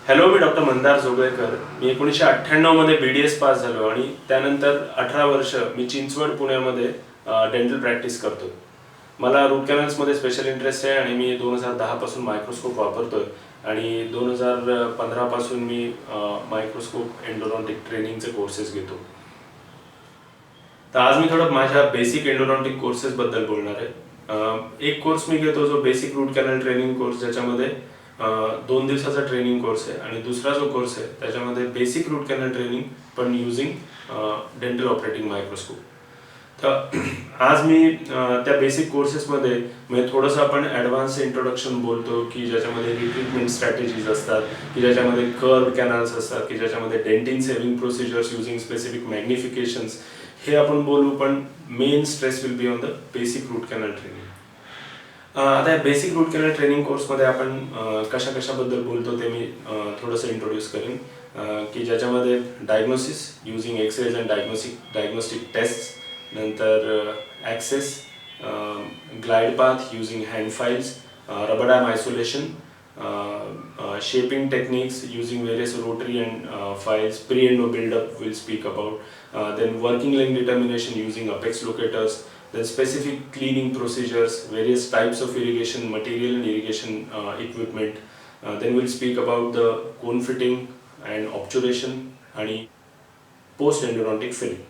Hello, मी doctor Mandar Joglekar. मी 1998 मध्ये BDS pass झालो आणि त्यानंतर 18 वर्ष मी चिंचवड पुण्यामध्ये डेंटल प्रॅक्टिस करतो. मला रूट कॅनल्समध्ये स्पेशल इंटरेस्ट आहे आणि मी 2010 पासून मायक्रोस्कोप वापरतोय आणि 2015 पासून मी मायक्रोस्कोप एंडोडॉन्टिक ट्रेनिंगचे कोर्सेस घेतो. तर आज मी थोडं माझ्या बेसिक एंडोडॉन्टिक कोर्सेस बद्दल बोलणार आहे. एक कोर्स मी घेतो जो basic root canal training course, ज्याच्यामध्ये 2 दिवसाचा ट्रेनिंग कोर्स आहे, आणि दुसरा जो कोर्स आहे त्याच्यामध्ये बेसिक रूट कॅनल ट्रेनिंग पण युझिंग डेंटल ऑपरेटिंग मायक्रोस्कोप. तर आज मी त्या बेसिक कोर्सेसमध्ये म्हणजे थोडंसं आपण ॲडव्हान्स इंट्रोडक्शन बोलतो, की ज्याच्यामध्ये रिट्रीटमेंट स्ट्रॅटेजीज असतात, की ज्याच्यामध्ये कर्व कॅनल्स असतात, की ज्याच्यामध्ये dentin saving procedures using specific magnifications, हे आपण बोलू. पण main stress will be on the basic root canal training. आता या बेसिक रूट कॅनल ट्रेनिंग कोर्समध्ये आपण कशाबद्दल बोलतो ते मी थोडंसं इंट्रोड्यूस करेन, की ज्याच्यामध्ये diagnosis using x rays and diagnostic test, नंतर access, glide path using hand files, rubber dam isolation, shaping techniques using various rotary and files, pre-endo build-up we'll speak about, then working length determination using apex locators, then specific cleaning procedures, various types of irrigation material and irrigation equipment, then we'll speak about the cone fitting and obturation आणि post endodontic filling.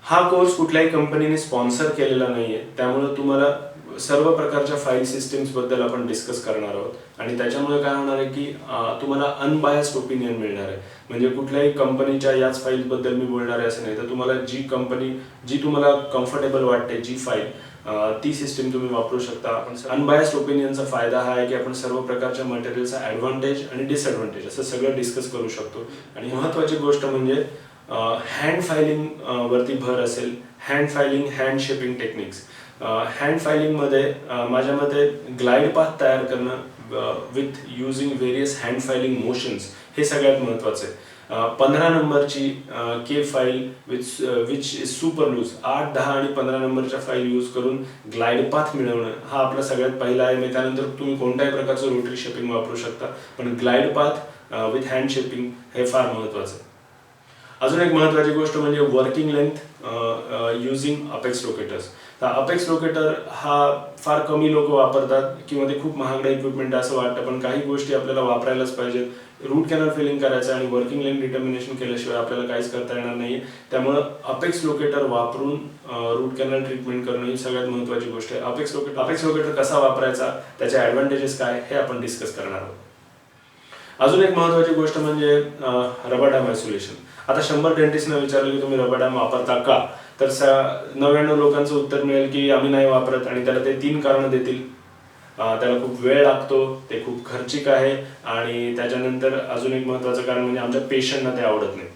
हा course कुठल्याही कंपनीने sponsor केलेला नाहीये, त्यामुळे तुम्हाला सर्व प्रकारच्या फाईल सिस्टीम्स बद्दल आपण डिस्कस करणार आहोत आणि त्याच्यामुळे काय होणार आहे की तुम्हाला अनबायस्ड ओपिनियन मिळणार आहे. म्हणजे कुठल्याही कंपनीच्या याच फाईल बद्दल मी बोलणार आहे असं नाही, तर तुम्हाला जी तुम्हाला कम्फर्टेबल वाटते, जी फाईल ती सिस्टीम तुम्ही वापरू शकता. आपण अनबायस्ड ओपिनियनचा फायदा हा आहे की आपण सर्व प्रकारच्या मटेरियलचा ॲडव्हान्टेज आणि डिसएडव्हान्टेज असं सगळं डिस्कस करू शकतो. आणि महत्त्वाची गोष्ट म्हणजे हँड फायलिंग वरती भर असेल. Hand filing, hand shaping techniques. Hand फायलिंगमध्ये माझ्या मते ग्लाइड पाथ तयार करणं with using various hand filing motions हे सगळ्यात महत्त्वाचं आहे. 15 नंबरची K file which is super loose, 8, 10 आणि 15 नंबरच्या फाईल यूज करून ग्लाइड पाथ मिळवणं हा आपला सगळ्यात पहिला आहे. म्हणजे त्यानंतर तुम्ही कोणत्याही प्रकारचं रोटरी शेपिंग वापरू शकता, पण glide path with hand shaping हे फार महत्त्वाचं आहे. अजून एक महत्त्वाची गोष्ट म्हणजे working length using apex locators. तर अपेक्स लोकेटर हा फार कमी लोक वापरतात किंवा ते खूप महागडा इक्विपमेंट असं वाटतं, पण काही गोष्टी आपल्याला वापरायलाच पाहिजेत. रूट कॅनल फिलिंग करायचं आणि वर्किंग लेंथ डिटर्मिनेशन केल्याशिवाय आपल्याला काहीच करता येणार नाही. त्यामुळं अपेक्स लोकेटर वापरून रूट कॅनल ट्रीटमेंट करणं ही सगळ्यात महत्त्वाची गोष्ट आहे. अपेक्स लोकेटर कसा वापरायचा, त्याचे ॲडव्हान्टेजेस काय हे आपण डिस्कस करणार आहोत. अजून एक महत्त्वाची गोष्ट म्हणजे रबर डॅम आयसोलेशन. आता 100 डेंटिस्टना विचारलं की तुम्ही रबर डॅम वापरता का, तर 99 लोकांचं उत्तर मिळेल की आम्ही नाही वापरत, आणि त्याला ते 3 कारणं देतील. त्याला खूप वेळ लागतो, ते खूप खर्चिक आहे, आणि त्याच्यानंतर अजून एक महत्त्वाचं कारण म्हणजे आमच्या पेशंटना ते आवडत नाही.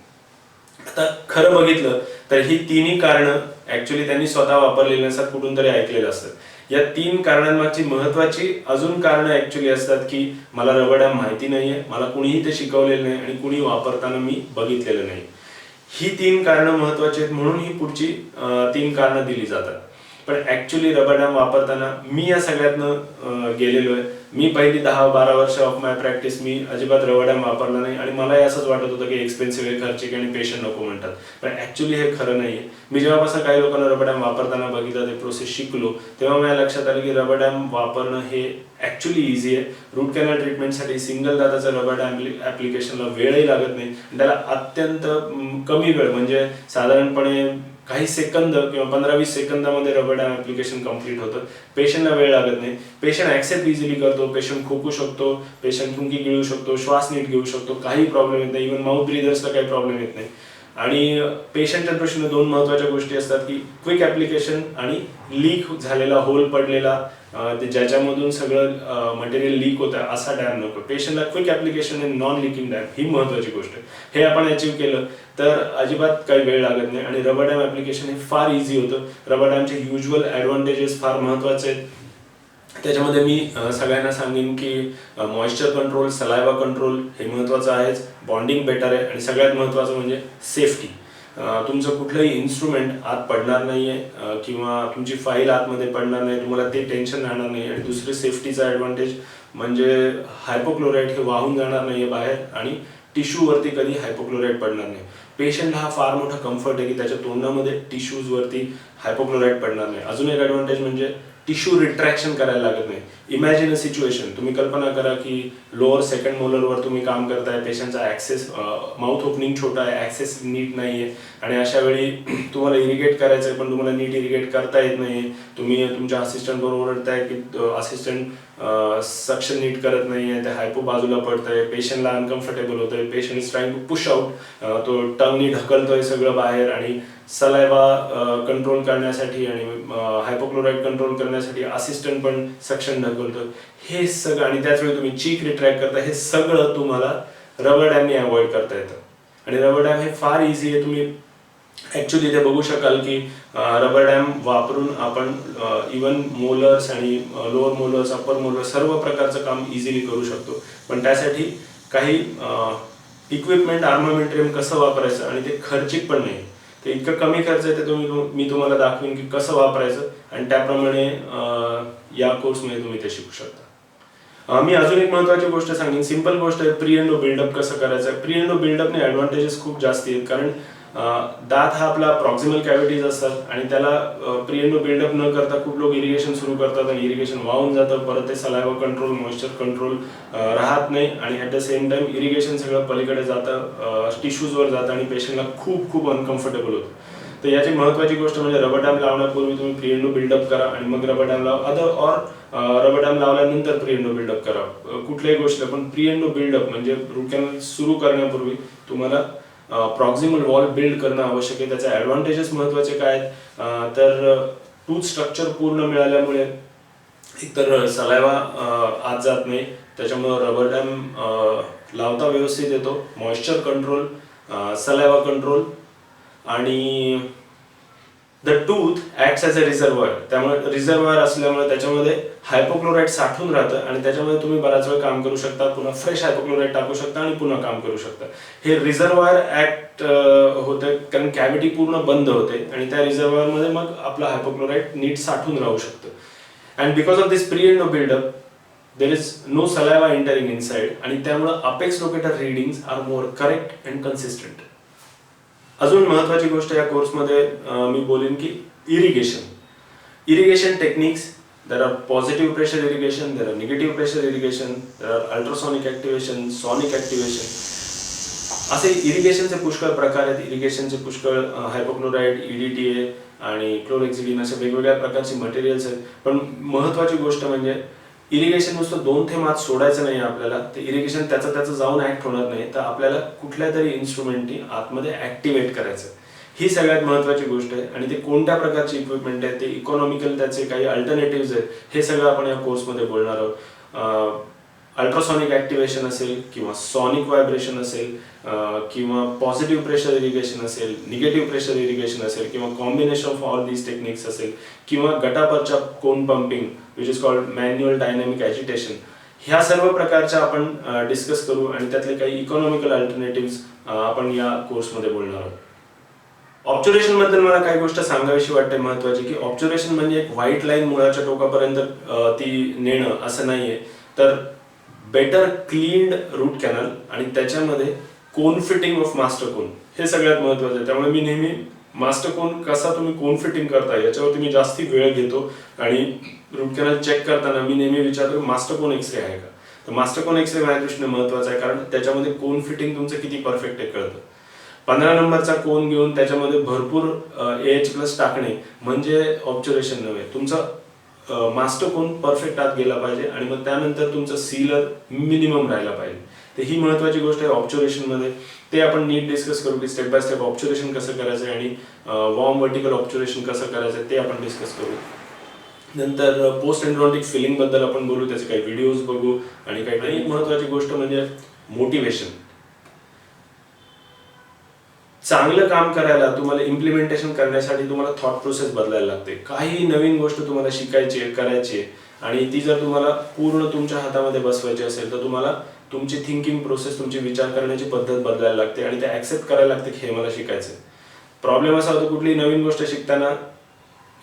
आता खरं बघितलं तर ही तिन्ही कारणं ॲक्च्युली त्यांनी स्वतः वापरलेली नसतात, कुठून तरी ऐकलेलं असतं. या 3 कारणांमागची महत्त्वाची अजून कारणं ॲक्च्युली असतात की मला रबर डॅम माहिती नाहीये, मला कुणीही ते शिकवलेलं नाही आणि कुणी वापरताना मी बघितलेलं नाही. ही 3 कारणं महत्त्वाची आहेत, म्हणून ही पुढची 3 कारणं दिली जातात. पण ॲक्च्युली रबर डॅम वापरताना मी या सगळ्यातनं गेलेलो आहे. मी पहिली 10-12 वर्ष ऑफ माय प्रॅक्टिस मी अजिबात रबर डॅम वापरला नाही, आणि मलाही असंच वाटत होतं की एक्सपेन्सिव्ह आहे, खर्चिक आणि पेशंट नको म्हणतात. पण ॲक्च्युली हे खरं नाही आहे. मी जेव्हापासून काही लोकांना रबर डॅम वापरताना बघितलं, ते प्रोसेस शिकलो, तेव्हा माझ्या लक्षात आलं की रबर डॅम वापरणं हे ॲक्च्युली इझी आहे. रूट कॅनल ट्रीटमेंटसाठी सिंगल दाताचं रबर डॅम ॲप्लिकेशनला वेळही लागत नाही, त्याला अत्यंत कमी वेळ म्हणजे साधारणपणे काही सेकंद किंवा 15-20 सेकंदामध्ये रबर डॅम ॲप्लिकेशन कम्प्लीट होतं. पेशंटला वेळ लागत नाही. पेशंट ॲक्सेप्ट इझिली करतो, पेशंट खोकू शकतो, पेशंट थुंकी गिळू शकतो, श्वास नीट घेऊ शकतो, काही प्रॉब्लेम येत नाही. इव्हन माउथ ब्रीदर्सला काही प्रॉब्लेम येत नाही. आणि पेशंटच्या दृष्टीने 2 महत्त्वाच्या गोष्टी असतात की क्विक ॲप्लिकेशन आणि लीक झालेला, होल पडलेला, ज्याच्यामधून सगळं मटेरियल लीक होतं असा डॅम नको. पेशंटला क्विक ॲप्लिकेशन आणि नॉन लिकिंग डॅम ही महत्त्वाची गोष्ट आहे. हे आपण अचीव केलं तर अजिबात काही वेळ लागत नाही, आणि रबर डॅम ॲप्लिकेशन हे फार इझी होतं. रबर डॅमचे युज्युअल ॲडव्हान्टेजेस फार महत्त्वाचे आहेत. त्याच्यामध्ये मी सगळ्यांना सांगेन की मॉइश्चर कंट्रोल, सलायवा कंट्रोल हे महत्त्वाचं आहेच. बॉन्डिंग बेटर आहे, आणि सगळ्यात महत्त्वाचं म्हणजे सेफ्टी. तुमचं कुठलंही इन्स्ट्रुमेंट आत पडणार नाही आहे किंवा तुमची फाईल आतमध्ये पडणार नाही, तुम्हाला ते टेन्शन राहणार नाही. आणि दुसरी सेफ्टीचा ॲडव्हान्टेज म्हणजे हायपोक्लोराईड हे वाहून जाणार नाही बाहेर आणि टिश्यूवरती कधी हायपोक्लोराईड पडणार नाही. पेशंटला हा फार मोठा कम्फर्ट आहे की त्याच्या तोंडामध्ये टिश्यूजवरती हायपोक्लोराईड पडणार नाही. अजून एक ॲडव्हान्टेज म्हणजे टिश्यू रिट्रॅक्शन करायला लागत नाही. इमॅजिन अ सिच्युएशन, तुम्ही कल्पना करा की लोअर सेकंड मोलरवर तुम्ही काम करताय, पेशंटचा ॲक्सेस माउथ ओपनिंग छोटा आहे, ॲक्सेस नीट नाही आहे आणि अशा वेळी तुम्हाला इरिगेट करायचं आहे पण तुम्हाला नीट इरिगेट करता येत नाही आहे. तुम्ही तुमच्या असिस्टंटबरोबर ओरडताय की असिस्टंट सक्शन नीट करत नाही आहे, ते हायपो बाजूला पडतंय, पेशंटला अनकम्फर्टेबल होतंय, patient is trying to push out, तो टंगनी ढकलतोय सगळं बाहेर आणि सलायवा कंट्रोल करण्यासाठी आणि हायपोक्लोराईड कंट्रोल करण्यासाठी असिस्टंट पण सक्शन ढकलतोय. हे सगळं आणि त्याच वेळी तुम्ही चीक रिट्रॅक्ट करता, हे सगळं तुम्हाला रबर डॅमने अवॉइड करता येतं. आणि रबर डॅम हे फार इझी आहे. तुम्ही ॲक्च्युली इथे बघू शकाल की रबर डॅम वापरून आपण इवन मोलर्स आणि लोअर मोलर्स, अप्पर मोलर्स सर्व प्रकारचं काम इझिली करू शकतो. पण त्यासाठी काही इक्विपमेंट, आर्मामेंटरियम कसं वापरायचं आणि ते खर्चिक पण नाही. ते इतकं कमी खर्च आहे ते मी तुम्हाला दाखवीन की कसं वापरायचं आणि त्याप्रमाणे या कोर्समध्ये तुम्ही ते शिकू शकता. मी अजून एक महत्त्वाची गोष्ट सांगेन, सिंपल गोष्ट आहे, प्री एंडो बिल्डअप कसं करायचं. प्री एंडो बिल्डअपने ॲडव्हान्टेजेस खूप जास्त आहेत, कारण दात हा आपला प्रॉक्सिमल कॅव्हिटीज असतात आणि त्याला प्री एंडो बिल्डअप न करता खूप लोक इरिगेशन सुरू करतात आणि इरिगेशन वाहून जातं, परत ते सलायवा कंट्रोल, मॉइश्चर कंट्रोल राहत नाही आणि at the same time irrigation सगळं पलीकडे जातं, टिश्यूजवर जातं आणि पेशंटला खूप खूप अनकम्फर्टेबल होतं. तर याची महत्त्वाची गोष्ट म्हणजे रबर डॅम लावण्यापूर्वी तुम्ही प्री एंडो बिल्डअप करा आणि मग रबर डॅम लावा. रबर डॅम लावल्यानंतर प्री एंडो बिल्डअप करा. कुठल्याही गोष्टीला पण प्री एंडो बिल्डअप म्हणजे रूट कॅनल सुरू करण्यापूर्वी तुम्हाला प्रॉक्सिमल वॉल बिल्ड करणं आवश्यक आहे. त्याचे ॲडव्हान्टेजेस महत्त्वाचे काय आहेत, तर टूथ स्ट्रक्चर पूर्ण मिळाल्यामुळे एकतर सलायवा आत जात नाही, त्याच्यामुळं रबर डॅम लावता व्यवस्थित येतो, मॉइश्चर कंट्रोल, सलायवा कंट्रोल आणि the tooth acts as a reservoir. त्यामुळे रिझर्व्हायर असल्यामुळे त्याच्यामध्ये हायपोक्लोराईड साठून राहतं आणि त्याच्यामध्ये तुम्ही बराच वेळ काम करू शकता, पुन्हा फ्रेश हायपोक्लोराईड टाकू शकता आणि पुन्हा काम करू शकता. हे रिझर्व्हायर ॲक्ट होतं कारण कॅव्हिटी पूर्ण बंद होते आणि त्या रिझर्व्हायरमध्ये मग आपलं हायपोक्लोराईड नीट साठून राहू शकतं. And because of this pre endo buildup there is no saliva entering inside आणि त्यामुळं apex locator readings are more correct and consistent. अजून महत्त्वाची गोष्ट या कोर्समध्ये मी बोलेन की irrigation techniques. There are positive pressure irrigation, there are negative pressure irrigation, there are ultrasonic activation, sonic activation, असे इरिगेशनचे पुष्कळ प्रकार आहेत. इरिगेशनचे पुष्कळ हायपोक्लोराईड, EDTA आणि क्लोरेक्झिडिन अशा वेगवेगळ्या प्रकारची मटेरियल्स आहेत. पण महत्त्वाची गोष्ट म्हणजे इरिगेशन नुसतं 2 थेंब आत सोडायचं नाही आपल्याला, ते इरिगेशन त्याचं जाऊन ॲक्ट होणार नाही, तर आपल्याला कुठल्या तरी इन्स्ट्रुमेंटनी आतमध्ये ॲक्टिवेट करायचं. ही सगळ्यात महत्त्वाची गोष्ट आहे आणि ते कोणत्या प्रकारचे इक्विपमेंट आहेत, ते इकॉनॉमिकल, त्याचे काही अल्टरनेटिव्ज आहेत, हे सगळं आपण या कोर्समध्ये बोलणार आहोत. अल्ट्रासॉनिक ॲक्टिव्हेशन असेल किंवा सॉनिक व्हायब्रेशन असेल किंवा पॉझिटिव्ह प्रेशर इरिगेशन असेल, निगेटिव्ह प्रेशर इरिगेशन असेल किंवा combination of all these techniques असेल किंवा गटापरच्या cone pumping which is called manual dynamic agitation, ह्या सर्व प्रकारच्या आपण डिस्कस करू आणि त्यातले काही इकॉनॉमिकल अल्टरनेटिव्ज आपण या कोर्समध्ये बोलणार आहोत. ऑब्झर्वेशन बद्दल मला काही गोष्ट सांगावीशी वाटते महत्त्वाची, की ऑब्झर्वेशन म्हणजे एक व्हाईट लाईन मुळाच्या टोकापर्यंत ती नेणं असं नाहीये, तर बेटर क्लीन्ड रूट कॅनल आणि त्याच्यामध्ये कोन फिटिंग ऑफ मास्टर कोन हे सगळ्यात महत्त्वाचं आहे. त्यामुळे मी नेहमी मास्टर कोन कसा तुम्ही कोन फिटिंग करता याच्यावरती मी जास्ती वेळ घेतो आणि रूट कॅनल चेक करताना मी नेहमी विचारतो मास्टर कोन एक्सरे आहे का. तर मास्टर कोन एक्सरे माझ्या दृष्टीने महत्त्वाचा आहे, कारण त्याच्यामध्ये कोन फिटिंग तुमचं किती परफेक्ट आहे कळतं. 15 नंबरचा कोन घेऊन त्याच्यामध्ये भरपूर AH+ टाकणे म्हणजे ऑब्झर्वेशन नव्हे. तुमचं मास्टर कोन परफेक्ट आत गेला पाहिजे आणि मग त्यानंतर तुमचं सीलर मिनिमम राहायला पाहिजे. तर ही महत्त्वाची गोष्ट आहे ऑब्झर्वेशनमध्ये. ते आपण नीट डिस्कस करू की स्टेप बाय स्टेप ऑब्झर्वेशन कसं करायचं आणि वॉर्म वर्टिकल ऑब्झर्वेशन कसं करायचं ते आपण डिस्कस करू. नंतर पोस्ट एंड्रोंटिक फिलिंगबद्दल आपण बोलू, त्याचे काही व्हिडिओज बघू आणि काही महत्त्वाची गोष्ट म्हणजे मोटिवेशन. चांगलं काम करायला तुम्हाला इम्प्लिमेंटेशन करण्यासाठी तुम्हाला थॉट प्रोसेस बदलायला लागते. काही नवीन गोष्ट तुम्हाला शिकायची आहे, करायची आहे आणि ती जर तुम्हाला पूर्ण तुमच्या हातामध्ये बसवायची असेल तर तुम्हाला तुमची थिंकिंग प्रोसेस, तुमची विचार करण्याची पद्धत बदलायला लागते आणि ते ॲक्सेप्ट करायला लागते की हे मला शिकायचं आहे. प्रॉब्लेम असा होतो कुठली नवीन गोष्ट शिकताना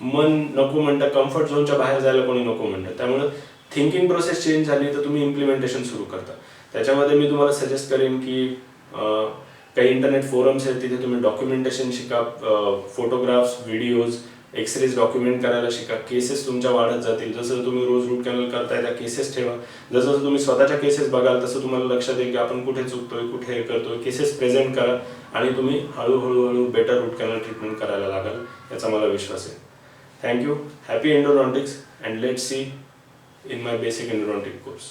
मन नको म्हणतं, कम्फर्ट झोनच्या बाहेर जायला कोणी नको म्हणतं. त्यामुळे थिंकिंग प्रोसेस चेंज झाली तर तुम्ही इम्प्लिमेंटेशन सुरू करता. त्याच्यामध्ये मी तुम्हाला सजेस्ट करेन की काही इंटरनेट फोरम्स आहेत, तिथे तुम्ही डॉक्युमेंटेशन शिका, फोटोग्राफ्स, व्हिडिओज, एक्सरेज डॉक्युमेंट करायला शिका. केसेस तुमच्या वाढत जातील. जसं तुम्ही रोज रूट कॅनल करताय त्या केसेस ठेवा. जसं तुम्ही स्वतःच्या केसेस बघाल तसं तुम्हाला लक्षात येईल की आपण कुठे चुकतोय, कुठे हे करतोय. केसेस प्रेझेंट करा आणि तुम्ही हळूहळू बेटर रूट कॅनल ट्रीटमेंट करायला लागाल, याचा मला विश्वास आहे. Thank you. Happy endodontics and let's see in my basic endodontic course.